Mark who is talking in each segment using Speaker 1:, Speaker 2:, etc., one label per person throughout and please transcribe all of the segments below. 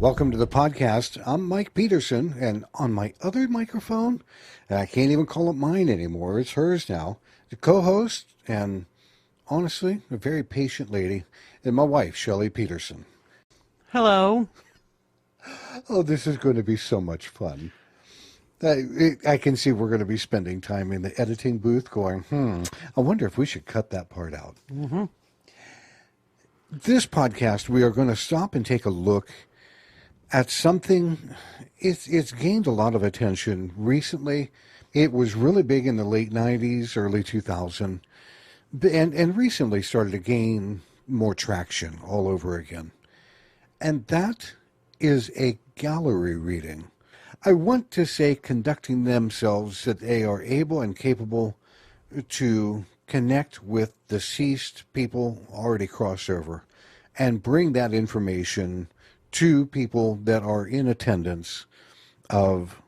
Speaker 1: Welcome to the podcast. I'm Mike Peterson, and on my other microphone, I can't even call it mine anymore. It's hers now. The co-host, and honestly, a very patient lady, and my wife, Shelly Peterson.
Speaker 2: Hello.
Speaker 1: Oh, this is going to be so much fun. I can see we're going to be spending time in the editing booth going, I wonder if we should cut that part out.
Speaker 2: Mm-hmm.
Speaker 1: This podcast, we are going to stop and take a look at something. It's gained a lot of attention recently. It was really big in the late 90s, early 2000, and recently started to gain more traction all over again. And that is a gallery reading. I want to say conducting themselves that they are able and capable to connect with deceased people already crossed over and bring that information to people that are in attendance of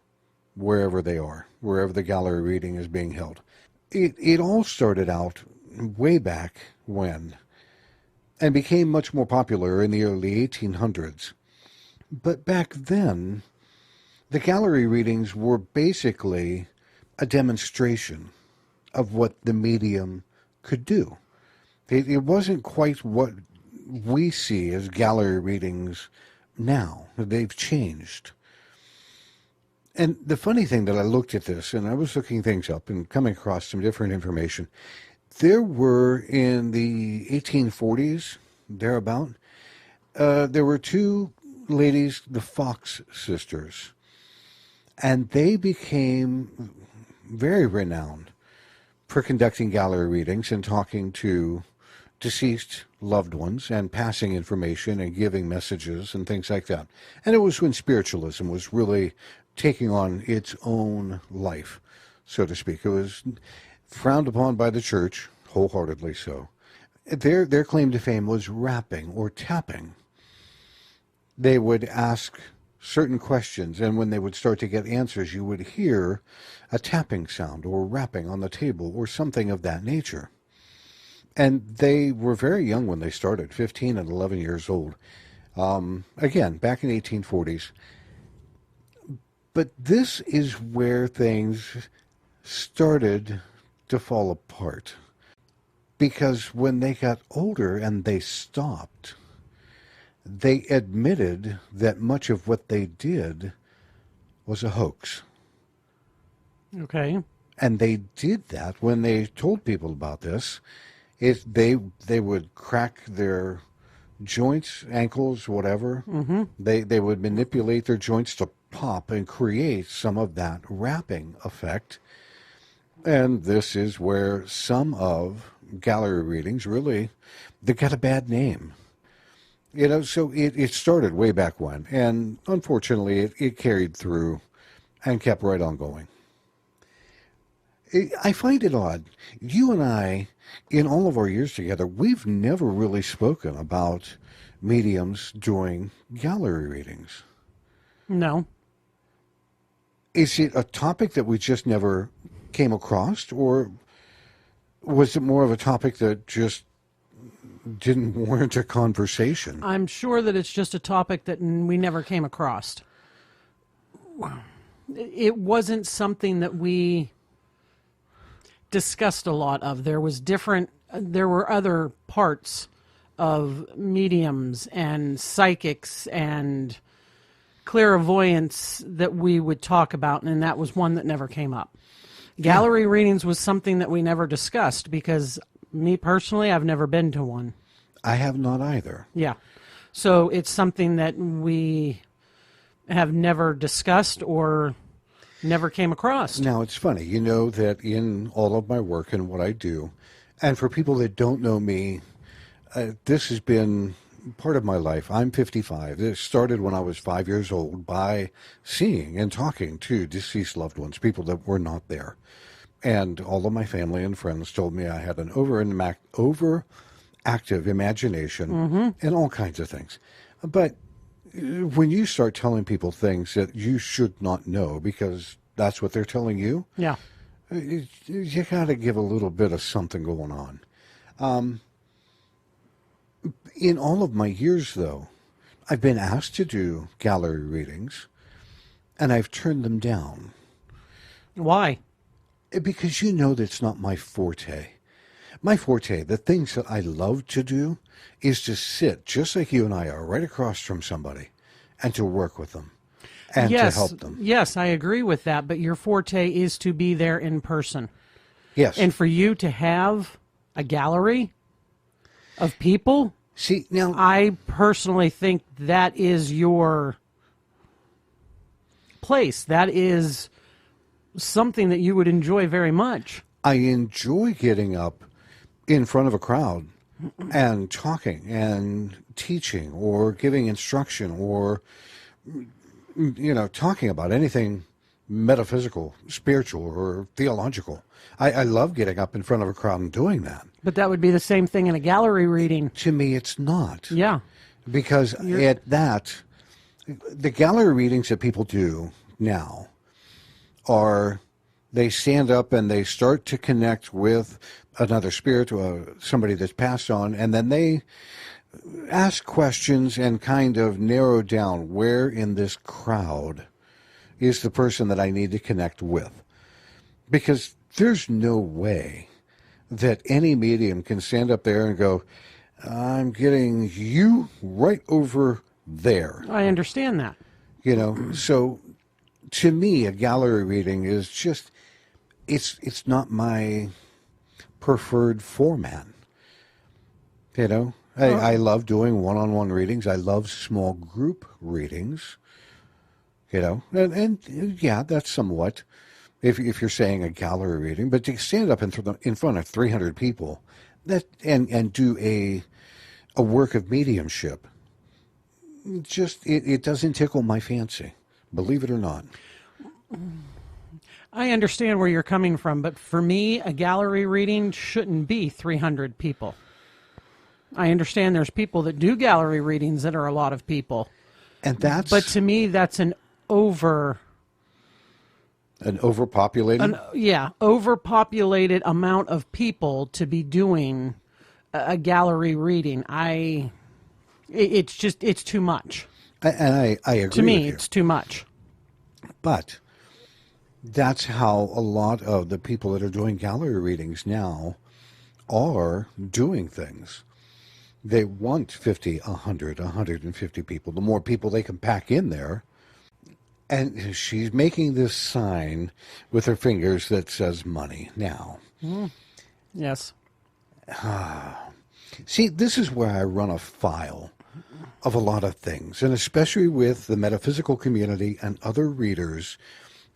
Speaker 1: wherever they are, wherever the gallery reading is being held. It all started out way back when and became much more popular in the early 1800s. But back then, the gallery readings were basically a demonstration of what the medium could do. It wasn't quite what we see as gallery readings now. They've changed. And the funny thing that I looked at this, and I was looking things up and coming across some different information, there were in the 1840s, thereabout, there were two ladies, the Fox sisters, and they became very renowned for conducting gallery readings and talking to deceased loved ones and passing information and giving messages and things like that. And it was when spiritualism was really taking on its own life, so to speak. It was frowned upon by the church, wholeheartedly so. Their claim to fame was rapping or tapping. They would ask certain questions, and when they would start to get answers, you would hear a tapping sound or rapping on the table or something of that nature. And they were very young when they started, 15 and 11 years old. Again, back in the 1840s. But this is where things started to fall apart. Because when they got older and they stopped, they admitted that much of what they did was a hoax.
Speaker 2: Okay.
Speaker 1: And they did that when they told people about this. They would crack their joints, ankles, whatever.
Speaker 2: Mm-hmm.
Speaker 1: They would manipulate their joints to pop and create some of that rapping effect. And this is where some of gallery readings really, they got a bad name. You know, so it started way back when. And unfortunately, it carried through and kept right on going. I find it odd. You and I, in all of our years together, we've never really spoken about mediums doing gallery readings.
Speaker 2: No.
Speaker 1: Is it a topic that we just never came across, or was it more of a topic that just didn't warrant a conversation?
Speaker 2: I'm sure that it's just a topic that we never came across. It wasn't something that we discussed a lot of. There were other parts of mediums and psychics and clairvoyance that we would talk about, and that was one that never came up. Gallery readings was something that we never discussed because me personally, I've never been to one.
Speaker 1: I have not either.
Speaker 2: Yeah. So it's something that we have never discussed or never came across.
Speaker 1: Now, it's funny, you know, that in all of my work and what I do, and for people that don't know me, this has been part of my life. I'm 55. It started when I was 5 years old by seeing and talking to deceased loved ones, people that were not there. And all of my family and friends told me I had an overactive imagination and all kinds of things. But when you start telling people things that you should not know because that's what they're telling you,
Speaker 2: Yeah.
Speaker 1: you got to give a little bit of something going on. In all of my years, though, I've been asked to do gallery readings, and I've turned them down.
Speaker 2: Why?
Speaker 1: Because you know that's not my forte. My forte, the things that I love to do, is to sit, just like you and I are, right across from somebody, and to work with them, and to help them.
Speaker 2: Yes, I agree with that, but your forte is to be there in person.
Speaker 1: Yes.
Speaker 2: And for you to have a gallery of people,
Speaker 1: See, now,
Speaker 2: I personally think that is your place. That is something that you would enjoy very much.
Speaker 1: I enjoy getting up in front of a crowd and talking and teaching or giving instruction or, talking about anything metaphysical, spiritual, or theological. I love getting up in front of a crowd and doing that.
Speaker 2: But that would be the same thing in a gallery reading.
Speaker 1: To me, it's not.
Speaker 2: Yeah.
Speaker 1: Because the gallery readings that people do now are, they stand up and they start to connect with another spirit or somebody that's passed on, and then they ask questions and kind of narrow down where in this crowd is the person that I need to connect with. Because there's no way that any medium can stand up there and go, I'm getting you right over there.
Speaker 2: I understand that.
Speaker 1: So to me, a gallery reading is just, it's not my preferred format. I love doing one-on-one readings. I love small group readings. And yeah, that's somewhat, if you're saying a gallery reading, but to stand up in front of 300 people and do a work of mediumship, just it doesn't tickle my fancy, believe it or not.
Speaker 2: I understand where you're coming from, but for me, a gallery reading shouldn't be 300 people. I understand there's people that do gallery readings that are a lot of people. But to me, that's an
Speaker 1: overpopulated?
Speaker 2: Overpopulated amount of people to be doing a gallery reading. It's too much.
Speaker 1: And I agree
Speaker 2: to me,
Speaker 1: with you.
Speaker 2: it's too much.
Speaker 1: But that's how a lot of the people that are doing gallery readings now are doing things. They want 50, 100, 150 people. The more people they can pack in there. And she's making this sign with her fingers that says money now.
Speaker 2: Yes.
Speaker 1: See, this is where I run afoul of a lot of things, and especially with the metaphysical community and other readers,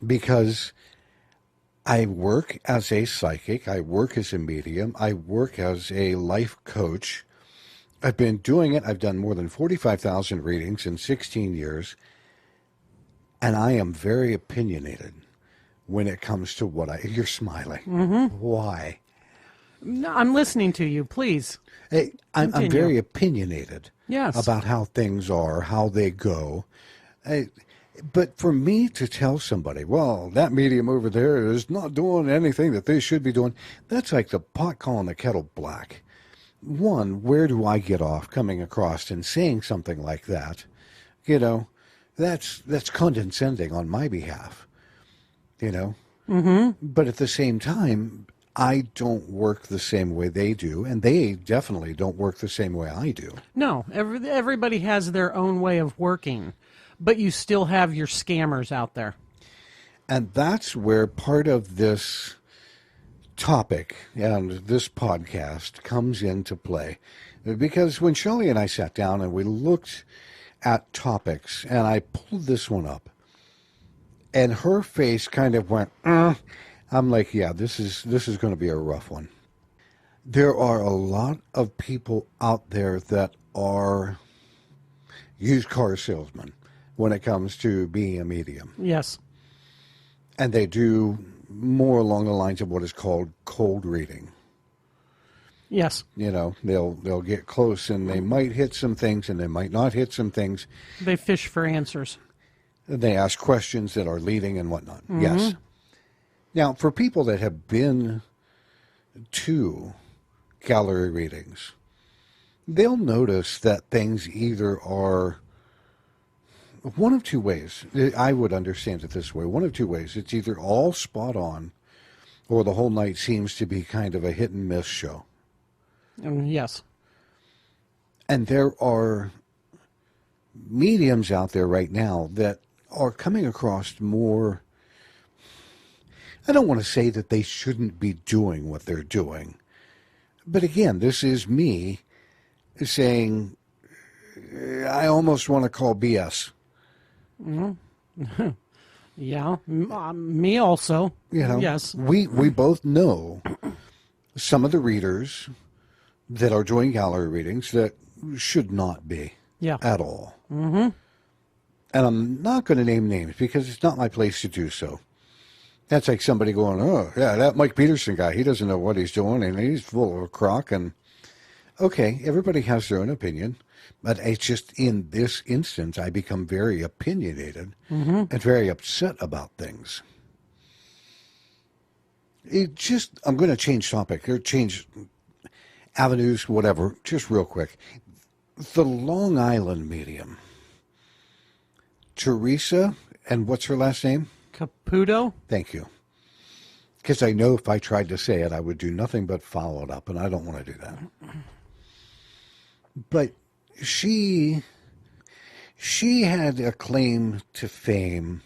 Speaker 1: because I work as a psychic, I work as a medium, I work as a life coach. I've been doing it. I've done more than 45,000 readings in 16 years, and I am very opinionated when it comes to you're smiling.
Speaker 2: Mm-hmm.
Speaker 1: Why?
Speaker 2: No, I'm listening to you. Please.
Speaker 1: Hey, I'm very opinionated about how things are, how they go. But for me to tell somebody, well, that medium over there is not doing anything that they should be doing, that's like the pot calling the kettle black. One, where do I get off coming across and saying something like that? That's condescending on my behalf. Mm-hmm. But at the same time, I don't work the same way they do, and they definitely don't work the same way I do.
Speaker 2: No, everybody has their own way of working, but you still have your scammers out there.
Speaker 1: And that's where part of this topic and this podcast comes into play. Because when Shelly and I sat down and we looked at topics, and I pulled this one up, and her face kind of went, I'm like, yeah, this is going to be a rough one. There are a lot of people out there that are used car salesmen when it comes to being a medium.
Speaker 2: Yes.
Speaker 1: And they do more along the lines of what is called cold reading.
Speaker 2: Yes.
Speaker 1: They'll get close and they might hit some things and they might not hit some things.
Speaker 2: They fish for answers.
Speaker 1: They ask questions that are leading and whatnot. Mm-hmm. Yes. Now, for people that have been to gallery readings, they'll notice that things either are one of two ways. I would understand it this way. One of two ways. It's either all spot on, or the whole night seems to be kind of a hit and miss show.
Speaker 2: Yes.
Speaker 1: And there are mediums out there right now that are coming across more. I don't want to say that they shouldn't be doing what they're doing. But again, this is me saying, I almost want to call BS.
Speaker 2: Mm-hmm. Yeah, me also.
Speaker 1: You know,
Speaker 2: yes.
Speaker 1: We both know some of the readers that are doing gallery readings that should not be at all.
Speaker 2: Mm-hmm.
Speaker 1: And I'm not going to name names because it's not my place to do so. That's like somebody going, oh, yeah, that Mike Peterson guy, he doesn't know what he's doing, and he's full of a crock. And, okay, everybody has their own opinion, but it's just in this instance, I become very opinionated and very upset about things. I'm going to change topic, or change avenues, whatever, just real quick. The Long Island medium, Teresa, and what's her last name?
Speaker 2: Caputo?
Speaker 1: Thank you. Because I know if I tried to say it, I would do nothing but follow it up, and I don't want to do that. But she had a claim to fame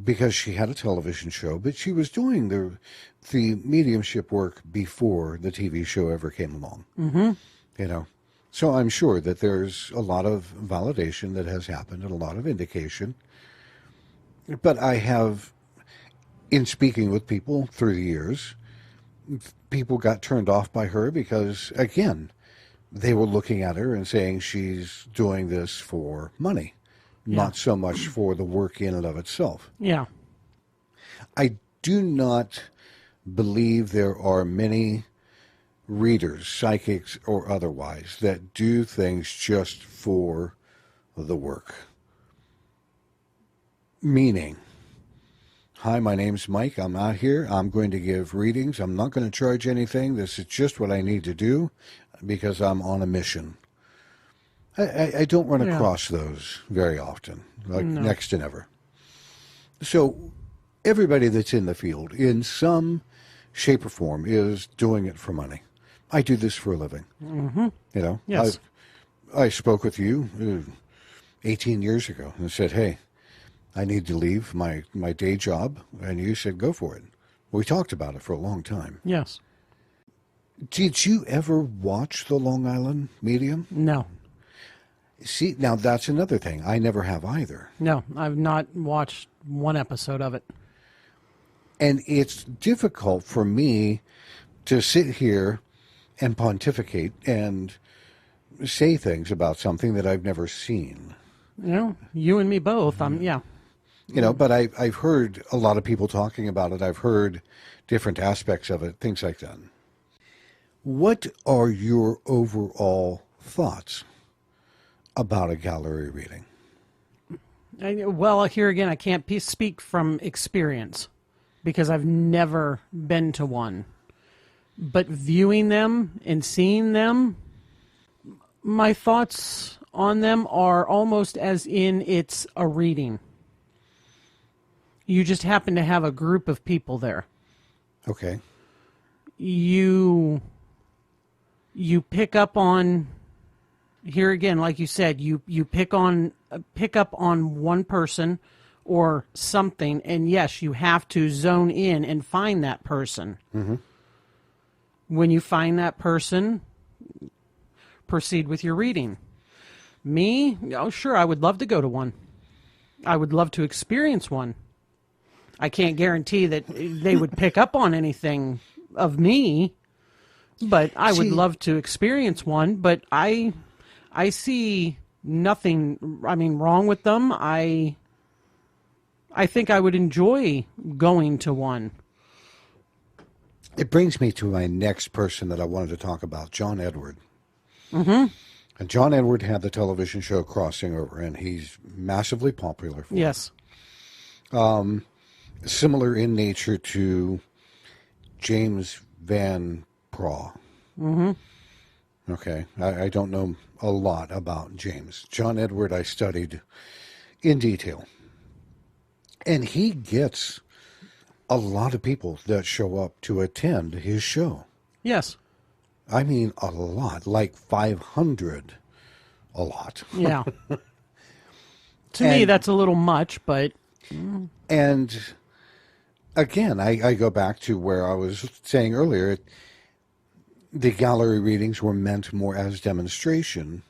Speaker 1: because she had a television show, but she was doing the mediumship work before the TV show ever came along.
Speaker 2: Mm-hmm.
Speaker 1: You know, so I'm sure that there's a lot of validation that has happened and a lot of indication. But I have, in speaking with people through the years, people got turned off by her because, again, they were looking at her and saying she's doing this for money, not so much for the work in and of itself.
Speaker 2: Yeah.
Speaker 1: I do not believe there are many readers, psychics or otherwise, that do things just for the work. Meaning, hi, my name's Mike. I'm out here. I'm going to give readings. I'm not going to charge anything. This is just what I need to do because I'm on a mission. I don't run across those very often, like next to never. So everybody that's in the field, in some shape or form, is doing it for money. I do this for a living.
Speaker 2: Mm-hmm.
Speaker 1: You know,
Speaker 2: yes.
Speaker 1: I spoke with you 18 years ago and said, hey, I need to leave my day job. And you said, go for it. We talked about it for a long time.
Speaker 2: Yes.
Speaker 1: Did you ever watch The Long Island Medium?
Speaker 2: No.
Speaker 1: See, now that's another thing. I never have either.
Speaker 2: No, I've not watched one episode of it.
Speaker 1: And it's difficult for me to sit here and pontificate and say things about something that I've never seen.
Speaker 2: You know, you and me both.
Speaker 1: You know, but I've heard a lot of people talking about it. I've heard different aspects of it, things like that. What are your overall thoughts about a gallery reading?
Speaker 2: Well, here again, I can't speak from experience because I've never been to one. But viewing them and seeing them, my thoughts on them are almost as in it's a reading. You just happen to have a group of people there.
Speaker 1: Okay.
Speaker 2: You pick up on, here again, like you said, you pick up on one person or something, and yes, you have to zone in and find that person.
Speaker 1: Mm-hmm.
Speaker 2: When you find that person, proceed with your reading. Me, oh sure, I would love to go to one. I would love to experience one. I can't guarantee that they would pick up on anything of me, but I would love to experience one. But I see nothing, wrong with them. I think I would enjoy going to one.
Speaker 1: It brings me to my next person that I wanted to talk about, John Edward.
Speaker 2: Mm-hmm.
Speaker 1: And John Edward had the television show Crossing Over, and he's massively popular for
Speaker 2: yes.
Speaker 1: it. Similar in nature to James Van Praagh.
Speaker 2: Mm-hmm.
Speaker 1: Okay, I don't know a lot about James. John Edward I studied in detail. And he gets a lot of people that show up to attend his show.
Speaker 2: Yes.
Speaker 1: I mean, a lot, like 500, a lot.
Speaker 2: Yeah. To me, that's a little much, but...
Speaker 1: And again, I go back to where I was saying earlier, the gallery readings were meant more as demonstration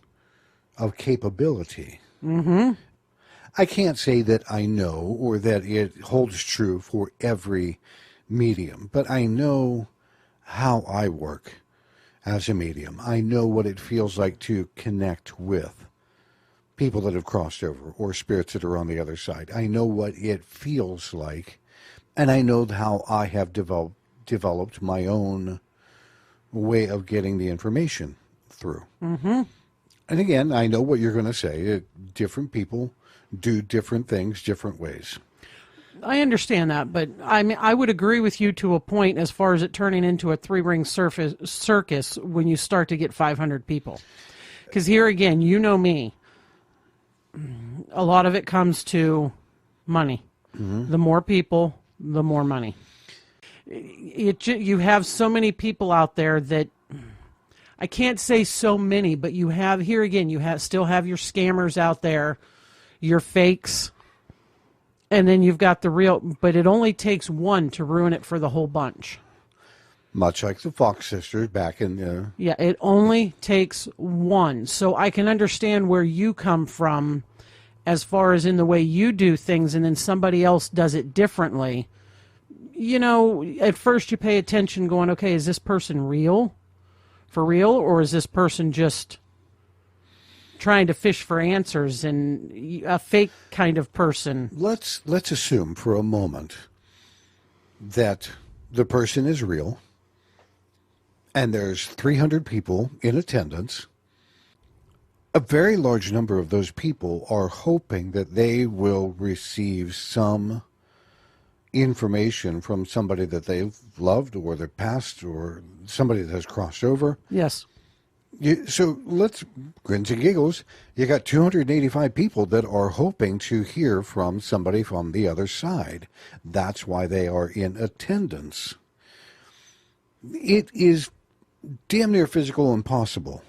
Speaker 1: of capability.
Speaker 2: Mm-hmm.
Speaker 1: I can't say that I know or that it holds true for every medium, but I know how I work as a medium. I know what it feels like to connect with people that have crossed over or spirits that are on the other side. I know what it feels like, and I know how I have developed my own way of getting the information through.
Speaker 2: Mm-hmm.
Speaker 1: And again, I know what you're going to say. Different people do different things different ways.
Speaker 2: I understand that, but I mean, I would agree with you to a point as far as it turning into a three-ring circus when you start to get 500 people. Because here again, you know me. A lot of it comes to money. Mm-hmm. The more people, the more money. You have so many people out there that, I can't say so many, but you have, here again, still have your scammers out there, your fakes, and then you've got the real, but it only takes one to ruin it for the whole bunch.
Speaker 1: Much like the Fox sisters back in the...
Speaker 2: Yeah, it only takes one. So I can understand where you come from as far as in the way you do things, and then somebody else does it differently. You know, at first you pay attention going, okay, is this person real? For real? Or is this person just trying to fish for answers and a fake kind of person?
Speaker 1: Let's assume for a moment that the person is real and there's 300 people in attendance. A very large number of those people are hoping that they will receive some information from somebody that they've loved or their past or somebody that has crossed over.
Speaker 2: Yes.
Speaker 1: So let's, grins and giggles, you got 285 people that are hoping to hear from somebody from the other side. That's why they are in attendance. It is damn near physical impossible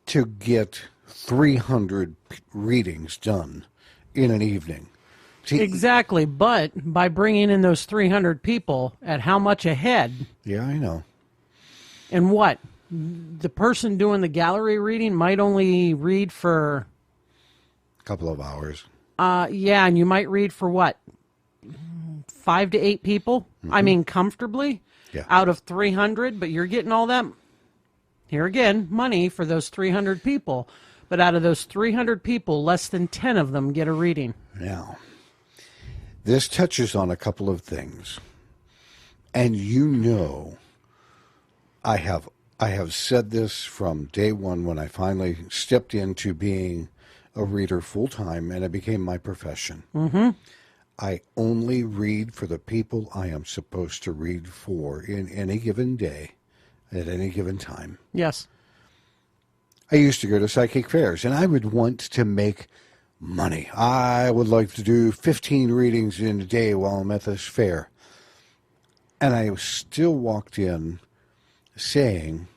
Speaker 1: to get 300 readings done in an evening.
Speaker 2: Exactly, but by bringing in those 300 people, at how much a head?
Speaker 1: Yeah, I know.
Speaker 2: And what? The person doing the gallery reading might only read for...
Speaker 1: a couple of hours.
Speaker 2: Yeah, and you might read for what? 5 to 8 people? Mm-hmm. I mean, comfortably?
Speaker 1: Yeah.
Speaker 2: Out of 300, but you're getting all that, here again, money for those 300 people. But out of those 300 people, less than 10 of them get a reading.
Speaker 1: Now, this touches on a couple of things. And you know, I have said this from day one when I finally stepped into being a reader full-time and it became my profession.
Speaker 2: Mm-hmm.
Speaker 1: I only read for the people I am supposed to read for in any given day, at any given time.
Speaker 2: Yes.
Speaker 1: I used to go to psychic fairs, and I would want to make money. I would like to do 15 readings in a day while I'm at this fair. And I still walked in saying,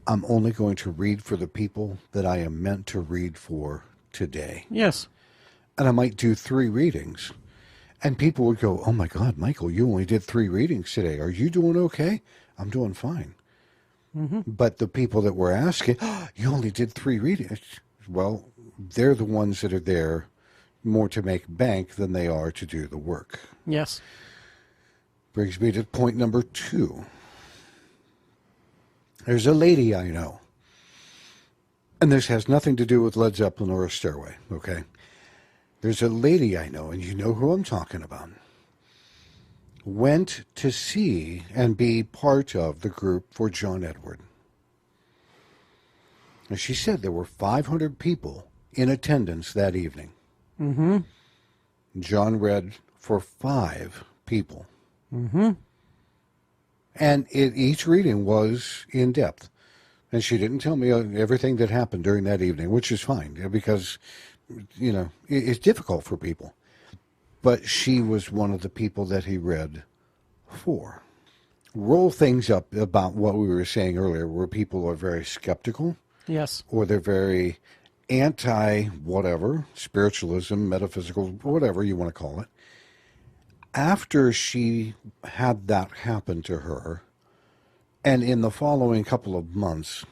Speaker 1: I'm only going to read for the people that I am meant to read for today.
Speaker 2: Yes.
Speaker 1: And I might do 3 readings. And people would go, oh my God, Michael, you only did 3 readings today. Are you doing okay? I'm doing fine. Mm-hmm. But the people that were asking, oh, you only did 3 readings. Well, they're the ones that are there more to make bank than they are to do the work.
Speaker 2: Yes.
Speaker 1: Brings me to point number 2. There's a lady I know. And this has nothing to do with Led Zeppelin or a stairway, okay? There's a lady I know, and you know who I'm talking about, went to see and be part of the group for John Edward. And she said there were 500 people in attendance that evening.
Speaker 2: Mm-hmm.
Speaker 1: John read for 5 people.
Speaker 2: Mm-hmm.
Speaker 1: And each reading was in depth. And she didn't tell me everything that happened during that evening, which is fine, because it's difficult for people. But she was one of the people that he read for. Roll things up about what we were saying earlier, where people are very skeptical.
Speaker 2: Yes.
Speaker 1: Or they're very anti-whatever, spiritualism, metaphysical, whatever you want to call it. After she had that happen to her, and in the following couple of months,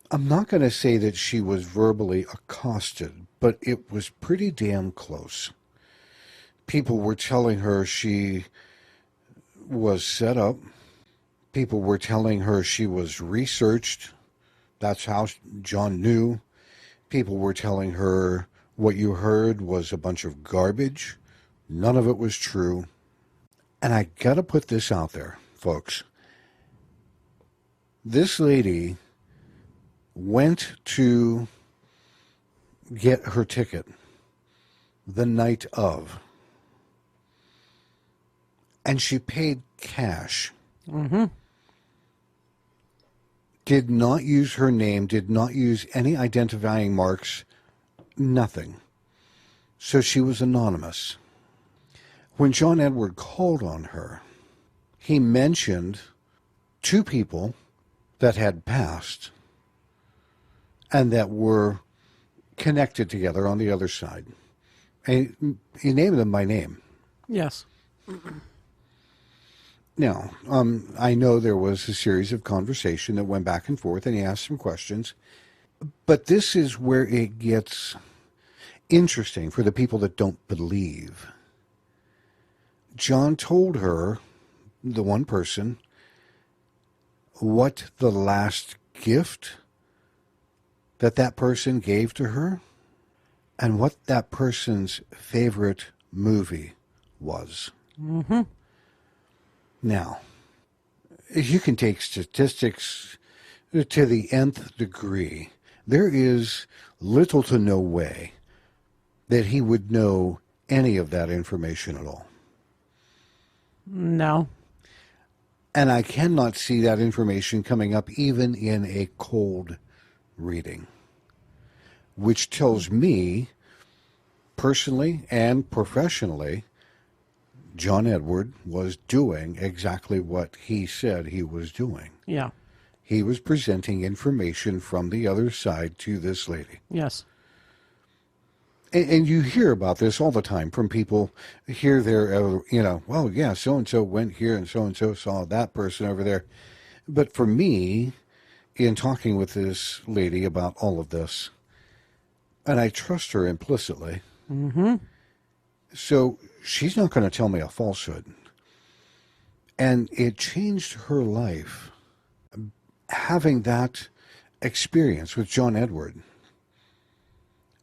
Speaker 1: I'm not going to say that she was verbally accosted, but it was pretty damn close. People were telling her she was set up. People were telling her she was researched. That's how John knew. People were telling her what you heard was a bunch of garbage. None of it was true. And I got to put this out there, folks. This lady went to get her ticket the night of. And she paid cash.
Speaker 2: Mm-hmm.
Speaker 1: Did not use her name, did not use any identifying marks, nothing. So she was anonymous. When John Edward called on her, he mentioned 2 people that had passed and that were connected together on the other side. And he named them by name.
Speaker 2: Yes.
Speaker 1: Now, I know there was a series of conversation that went back and forth, and he asked some questions. But this is where it gets interesting for the people that don't believe. John told her, the one person, what the last gift that person gave to her and what that person's favorite movie was.
Speaker 2: Mm-hmm.
Speaker 1: Now, you can take statistics to the nth degree. There is little to no way that he would know any of that information at all.
Speaker 2: No.
Speaker 1: And I cannot see that information coming up even in a cold reading, which tells me, personally and professionally, John Edward was doing exactly what he said he was doing.
Speaker 2: Yeah.
Speaker 1: He was presenting information from the other side to this lady.
Speaker 2: Yes.
Speaker 1: And you hear about this all the time from people here, there, well, yeah, so-and-so went here and so-and-so saw that person over there. But for me, in talking with this lady about all of this, and I trust her implicitly,
Speaker 2: mm-hmm.
Speaker 1: So she's not going to tell me a falsehood. And it changed her life. Having that experience with John Edward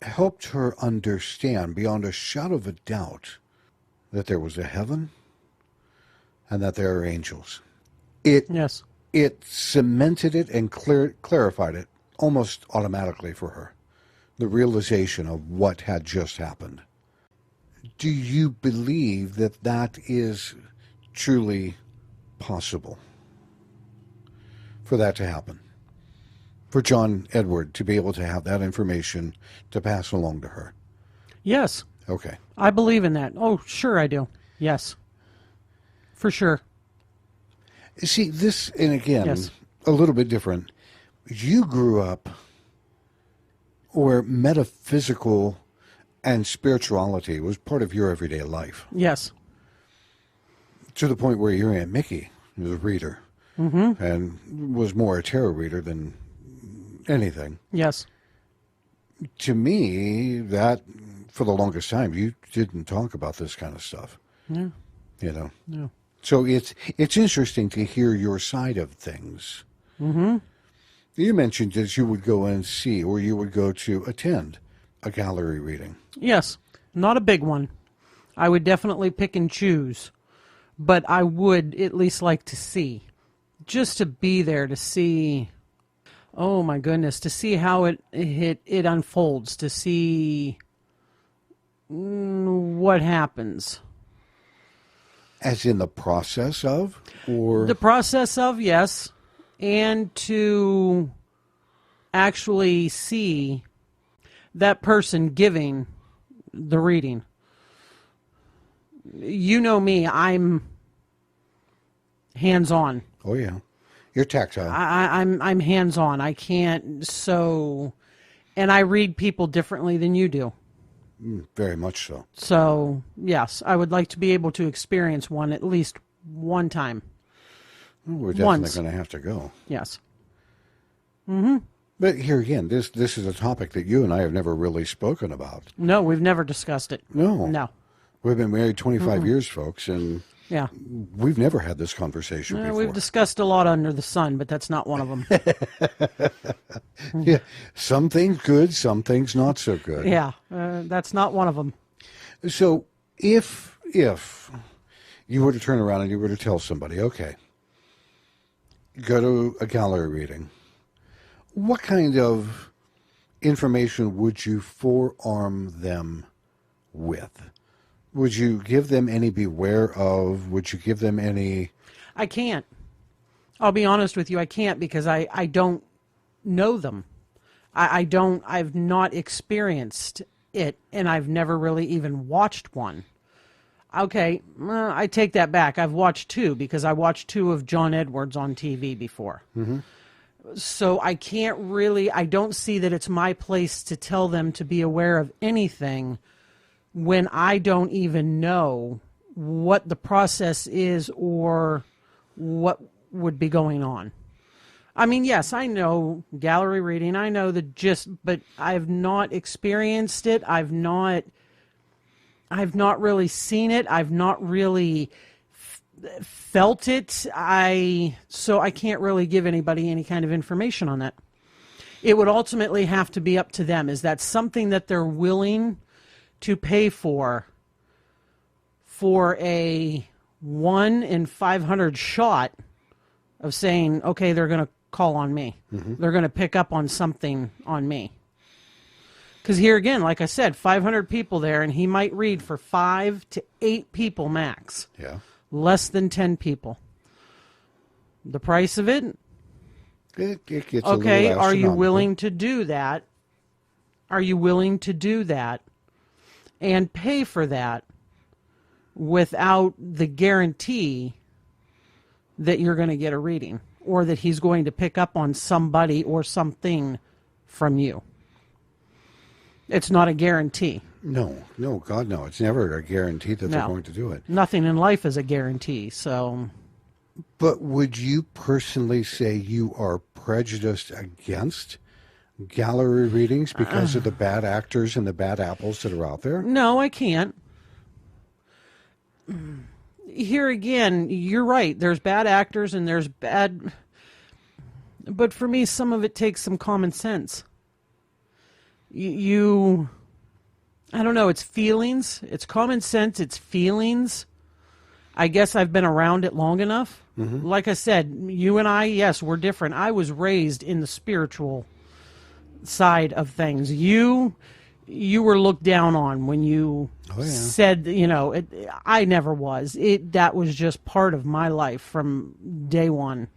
Speaker 1: helped her understand beyond a shadow of a doubt that there was a heaven and that there are angels.
Speaker 2: Yes.
Speaker 1: It cemented it and clarified it almost automatically for her. The realization of what had just happened. Do you believe that that is truly possible for that to happen? For John Edward to be able to have that information to pass along to her?
Speaker 2: Yes.
Speaker 1: Okay.
Speaker 2: I believe in that. Oh, sure I do. Yes. For sure.
Speaker 1: See, this, and again,
Speaker 2: yes.
Speaker 1: A little bit different. You grew up where metaphysical and spirituality was part of your everyday life.
Speaker 2: Yes.
Speaker 1: To the point where your Aunt Mickey was a reader.
Speaker 2: Mm-hmm.
Speaker 1: And was more a tarot reader than anything.
Speaker 2: Yes.
Speaker 1: To me, that, for the longest time, you didn't talk about this kind of stuff.
Speaker 2: Yeah.
Speaker 1: No. So it's interesting to hear your side of things.
Speaker 2: Mm-hmm.
Speaker 1: You mentioned that you would go and see, or you would go to attend a gallery reading.
Speaker 2: Yes. Not a big one. I would definitely pick and choose. But I would at least like to see. Just to be there, to see, oh my goodness, to see how it unfolds, to see what happens.
Speaker 1: As in the process of, or?
Speaker 2: The process of, yes. And to actually see, that person giving the reading. You know me, I'm hands-on.
Speaker 1: Oh, yeah. You're tactile.
Speaker 2: I'm hands-on. I can't, and I read people differently than you do.
Speaker 1: Very much so.
Speaker 2: So, yes, I would like to be able to experience one at least one time.
Speaker 1: Well, we're definitely going to have to go.
Speaker 2: Yes.
Speaker 1: But here again, this is a topic that you and I have never really spoken about.
Speaker 2: No, we've never discussed it.
Speaker 1: No. We've been married 25 years, folks, and
Speaker 2: yeah,
Speaker 1: we've never had this conversation before.
Speaker 2: We've discussed a lot under the sun, but that's not one of them.
Speaker 1: Yeah, some things good, some things not so good.
Speaker 2: Yeah, that's not one of them.
Speaker 1: So if you were to turn around and you were to tell somebody, okay, go to a gallery reading, what kind of information would you forearm them with? Would you give them any beware of? Would you give them any?
Speaker 2: I can't. I'll be honest with you, I can't, because I don't know them. I've not experienced it, and I've never really even watched one. Okay, I take that back. I've watched two, because I watched two of John Edwards on TV before. Mm-hmm. So I don't see that it's my place to tell them to be aware of anything when I don't even know what the process is or what would be going on. I mean, yes, I know gallery reading, I know the gist, but I've not experienced it. I've not really seen it. I've not really felt it. So I can't really give anybody any kind of information on that. It would ultimately have to be up to them. Is that something that they're willing to pay for a 1 in 500 shot of saying, okay, they're going to call on me. Mm-hmm. They're going to pick up on something on me. Because here again, like I said, 500 people there, and he might read for 5 to 8 people max.
Speaker 1: Yeah.
Speaker 2: Less than 10 people. The price of it?
Speaker 1: It gets
Speaker 2: okay,
Speaker 1: a little
Speaker 2: are you willing to do that? Are you willing to do that and pay for that without the guarantee that you're going to get a reading or that he's going to pick up on somebody or something from you? It's not a guarantee.
Speaker 1: No, God, no. It's never a guarantee that they're going to do it.
Speaker 2: Nothing in life is a guarantee, so...
Speaker 1: But would you personally say you are prejudiced against gallery readings because of the bad actors and the bad apples that are out there?
Speaker 2: No, I can't. Here again, you're right. There's bad actors and there's bad... But for me, some of it takes some common sense. I don't know, it's feelings. It's common sense, it's feelings. I guess I've been around it long enough. Mm-hmm. Like I said, you and I, yes, we're different. I was raised in the spiritual side of things. You were looked down on when you said, I never was. That was just part of my life from day one.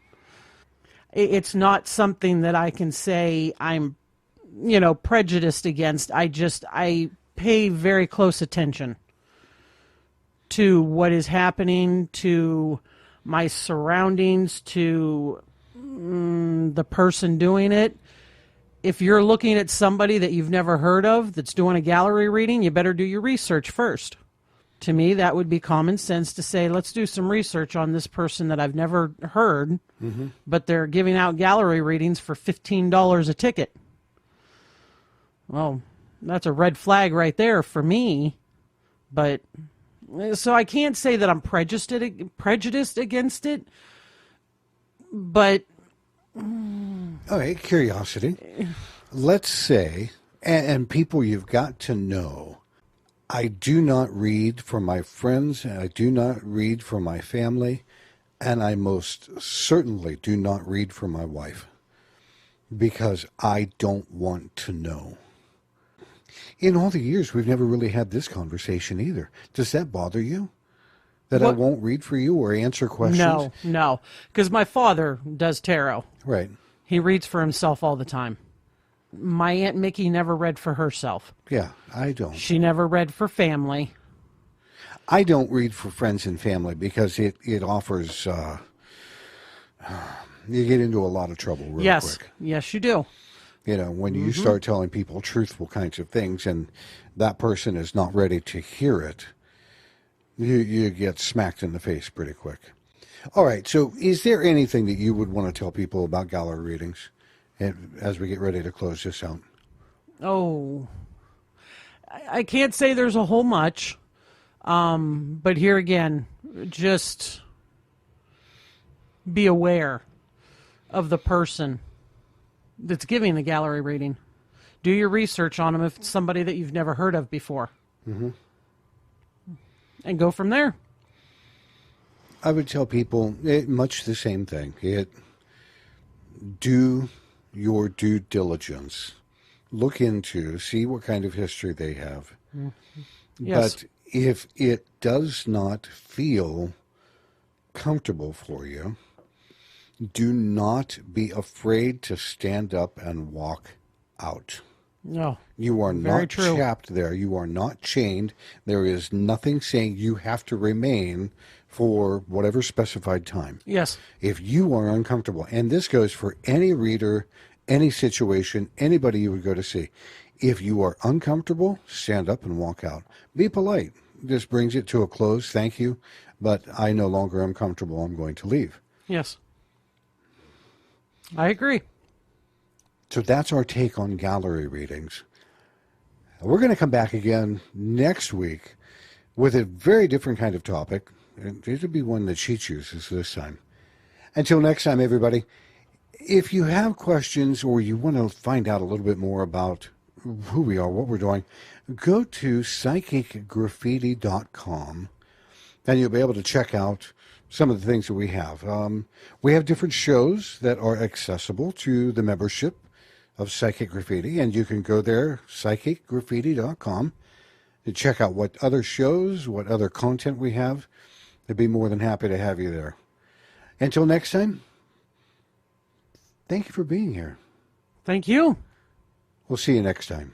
Speaker 2: It's not something that I can say I'm, prejudiced against. I pay very close attention to what is happening, to my surroundings, to the person doing it. If you're looking at somebody that you've never heard of that's doing a gallery reading, you better do your research first. To me, that would be common sense to say, let's do some research on this person that I've never heard, but they're giving out gallery readings for $15 a ticket. Well, that's a red flag right there for me. But so I can't say that I'm prejudiced against it, but...
Speaker 1: Okay, curiosity. Let's say, and people you've got to know, I do not read for my friends, and I do not read for my family, and I most certainly do not read for my wife, because I don't want to know. In all the years, we've never really had this conversation either. Does that bother you? That I won't read for you or answer questions?
Speaker 2: No. Because my father does tarot.
Speaker 1: Right.
Speaker 2: He reads for himself all the time. my Aunt Mickey never read for herself.
Speaker 1: Yeah, I don't.
Speaker 2: She never read for family.
Speaker 1: I don't read for friends and family because it offers, you get into a lot of trouble real quick.
Speaker 2: Yes, you do.
Speaker 1: You know, when you start telling people truthful kinds of things and that person is not ready to hear it, you get smacked in the face pretty quick. All right, so is there anything that you would want to tell people about gallery readings as we get ready to close this out?
Speaker 2: Oh, I can't say there's a whole much, but here again, just be aware of the person that's giving the gallery reading. Do your research on them if it's somebody that you've never heard of before. Mm-hmm. And go from there.
Speaker 1: I would tell people much the same thing. Do your due diligence. Look into, see what kind of history they have. Mm-hmm.
Speaker 2: Yes.
Speaker 1: But if it does not feel comfortable for you, do not be afraid to stand up and walk out.
Speaker 2: No.
Speaker 1: You are not trapped there. You are not chained. There is nothing saying you have to remain for whatever specified time.
Speaker 2: Yes.
Speaker 1: If you are uncomfortable, and this goes for any reader, any situation, anybody you would go to see. If you are uncomfortable, stand up and walk out. Be polite. This brings it to a close. Thank you. But I no longer am comfortable. I'm going to leave.
Speaker 2: Yes. I agree.
Speaker 1: So that's our take on gallery readings. We're going to come back again next week with a very different kind of topic. It'll be one that she chooses this time. Until next time, everybody, if you have questions or you want to find out a little bit more about who we are, what we're doing, go to psychicgraffiti.com and you'll be able to check out some of the things that we have. We have different shows that are accessible to the membership of Psychic Graffiti, and you can go there, psychicgraffiti.com, and check out what other shows, what other content we have. I'd be more than happy to have you there. Until next time, thank you for being here.
Speaker 2: Thank you.
Speaker 1: We'll see you next time.